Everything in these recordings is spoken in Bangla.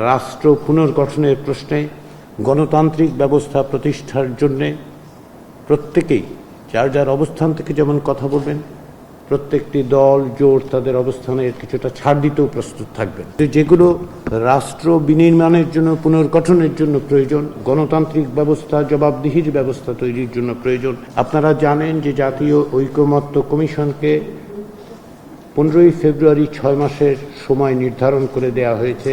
রাষ্ট্র পুনর্গঠনের প্রশ্নে গণতান্ত্রিক ব্যবস্থা প্রতিষ্ঠার জন্যে প্রত্যেকেই যার যার অবস্থান থেকে যেমন কথা বলবেন, প্রত্যেকটি দল জোট তাদের অবস্থানের কিছুটা ছাড় দিতেও প্রস্তুত থাকবেন। যেগুলো রাষ্ট্র বিনির্মাণের জন্য, পুনর্গঠনের জন্য প্রয়োজন, গণতান্ত্রিক ব্যবস্থা, জবাবদিহির ব্যবস্থা তৈরির জন্য প্রয়োজন। আপনারা জানেন যে জাতীয় ঐকমত্য কমিশনকে 15ই ফেব্রুয়ারি 6 মাসের সময় নির্ধারণ করে দেয়া হয়েছে,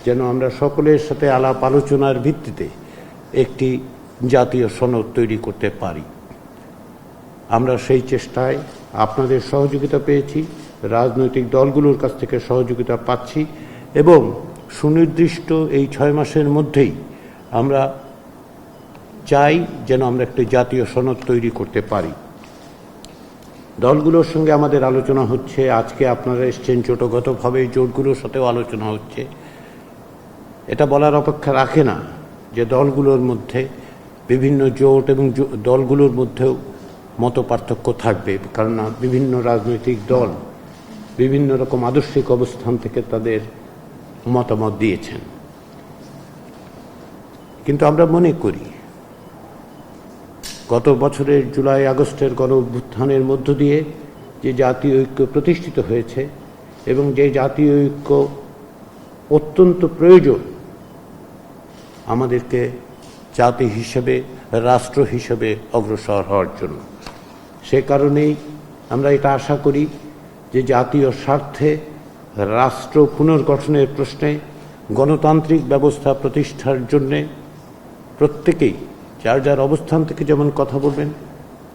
যেন আমরা সকলের সাথে আলাপ আলোচনার ভিত্তিতে একটি জাতীয় সনদ তৈরি করতে পারি। আমরা সেই চেষ্টায় আপনাদের সহযোগিতা পেয়েছি, রাজনৈতিক দলগুলোর কাছ থেকে সহযোগিতা পাচ্ছি এবং সুনির্দিষ্ট এই 6 মাসের মধ্যেই আমরা চাই যেন আমরা একটি জাতীয় সনদ তৈরি করতে পারি। দলগুলোর সঙ্গে আমাদের আলোচনা হচ্ছে, আজকে আপনারা এসছেন জোটগতভাবে, জোটগুলোর সাথেও আলোচনা হচ্ছে। এটা বলার অপেক্ষা রাখে না যে দলগুলোর মধ্যে, বিভিন্ন জোট এবং দলগুলোর মধ্যেও মতপার্থক্য থাকবে, কারণ বিভিন্ন রাজনৈতিক দল বিভিন্ন রকম আদর্শিক অবস্থান থেকে তাদের মতামত দিয়েছেন। কিন্তু আমরা মনে করি গত বছরের জুলাই আগস্টের গণ অভ্যুত্থানের মধ্য দিয়ে যে জাতীয় ঐক্য প্রতিষ্ঠিত হয়েছে এবং যে জাতীয় ঐক্য অত্যন্ত প্রয়োজন আমাদেরকে জাতি হিসেবে, রাষ্ট্র হিসেবে অগ্রসর হওয়ার জন্য, সে কারণেই আমরা এটা আশা করি যে জাতীয় স্বার্থে রাষ্ট্র পুনর্গঠনের প্রশ্নে গণতান্ত্রিক ব্যবস্থা প্রতিষ্ঠার জন্যে প্রত্যেকেই যার যার অবস্থান থেকে যেমন কথা বলবেন,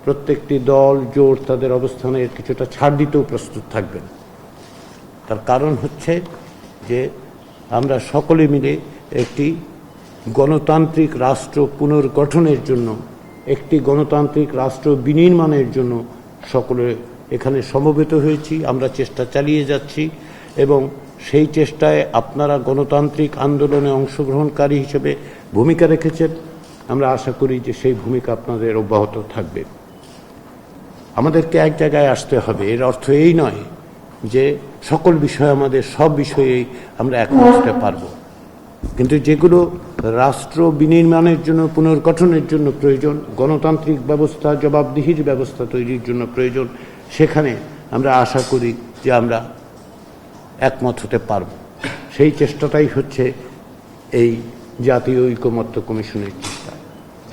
প্রত্যেকটি দল জোট তাদের অবস্থানের কিছুটা ছাড় দিতেও প্রস্তুত থাকবেন। তার কারণ হচ্ছে যে আমরা সকলে মিলে একটি গণতান্ত্রিক রাষ্ট্র পুনর্গঠনের জন্য, একটি গণতান্ত্রিক রাষ্ট্র বিনির্মাণের জন্য সকলে এখানে সমবেত হয়েছি। আমরা চেষ্টা চালিয়ে যাচ্ছি এবং সেই চেষ্টায় আপনারা গণতান্ত্রিক আন্দোলনে অংশগ্রহণকারী হিসেবে ভূমিকা রেখেছেন। আমরা আশা করি যে সেই ভূমিকা আপনাদের অব্যাহত থাকবে। আমাদেরকে এক জায়গায় আসতে হবে, এর অর্থ এই নয় যে সকল বিষয়ে, আমাদের সব বিষয়েই আমরা একমত হতে পারবো, কিন্তু যেগুলো রাষ্ট্র বিনির্মাণের জন্য, পুনর্গঠনের জন্য প্রয়োজন, গণতান্ত্রিক ব্যবস্থা, জবাবদিহির ব্যবস্থা তৈরির জন্য প্রয়োজন, সেখানে আমরা আশা করি যে আমরা একমত হতে পারব। সেই চেষ্টাটাই হচ্ছে এই জাতীয় ঐকমত্য কমিশনের চেষ্টা।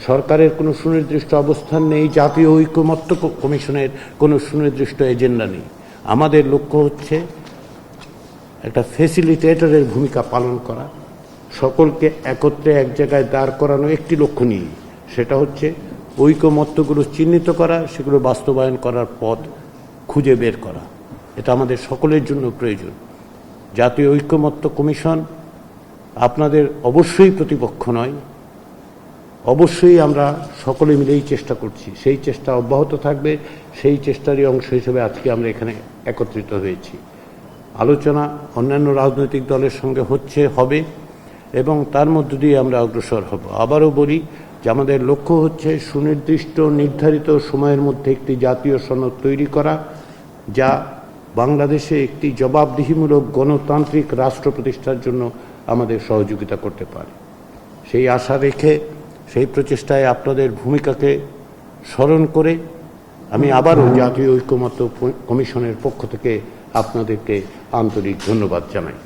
সরকারের কোনো সুনির্দিষ্ট অবস্থান নেই, জাতীয় ঐকমত্য কমিশনের কোনো সুনির্দিষ্ট এজেন্ডা নেই। আমাদের লক্ষ্য হচ্ছে একটা ফ্যাসিলিটেটরের ভূমিকা পালন করা, সকলকে একত্রে এক জায়গায় দাঁড় করানো একটি লক্ষ্য নিয়ে, সেটা হচ্ছে ঐকমত্যগুলো চিহ্নিত করা, সেগুলো বাস্তবায়ন করার পথ খুঁজে বের করা। এটা আমাদের সকলের জন্য প্রয়োজন। জাতীয় ঐকমত্য কমিশন আপনাদের অবশ্যই প্রতিপক্ষ নয়, অবশ্যই আমরা সকলে মিলেই চেষ্টা করছি, সেই চেষ্টা অব্যাহত থাকবে। সেই চেষ্টারই অংশ হিসেবে আজকে আমরা এখানে একত্রিত হয়েছি। আলোচনা অন্যান্য রাজনৈতিক দলের সঙ্গে হবে এবং তার মধ্য দিয়ে আমরা অগ্রসর হব। আবারও বলি যে আমাদের লক্ষ্য হচ্ছে সুনির্দিষ্ট নির্ধারিত সময়ের মধ্যে একটি জাতীয় সনদ তৈরি করা, যা বাংলাদেশে একটি জবাবদিহিমূলক গণতান্ত্রিক রাষ্ট্র প্রতিষ্ঠার জন্য আমাদের সহযোগিতা করতে পারে। সেই আশা রেখে, সেই প্রচেষ্টায় আপনাদের ভূমিকাকে স্মরণ করে আমি আবারও জাতীয় ঐকমত্য কমিশনের পক্ষ থেকে আপনাদেরকে আন্তরিক ধন্যবাদ জানাই।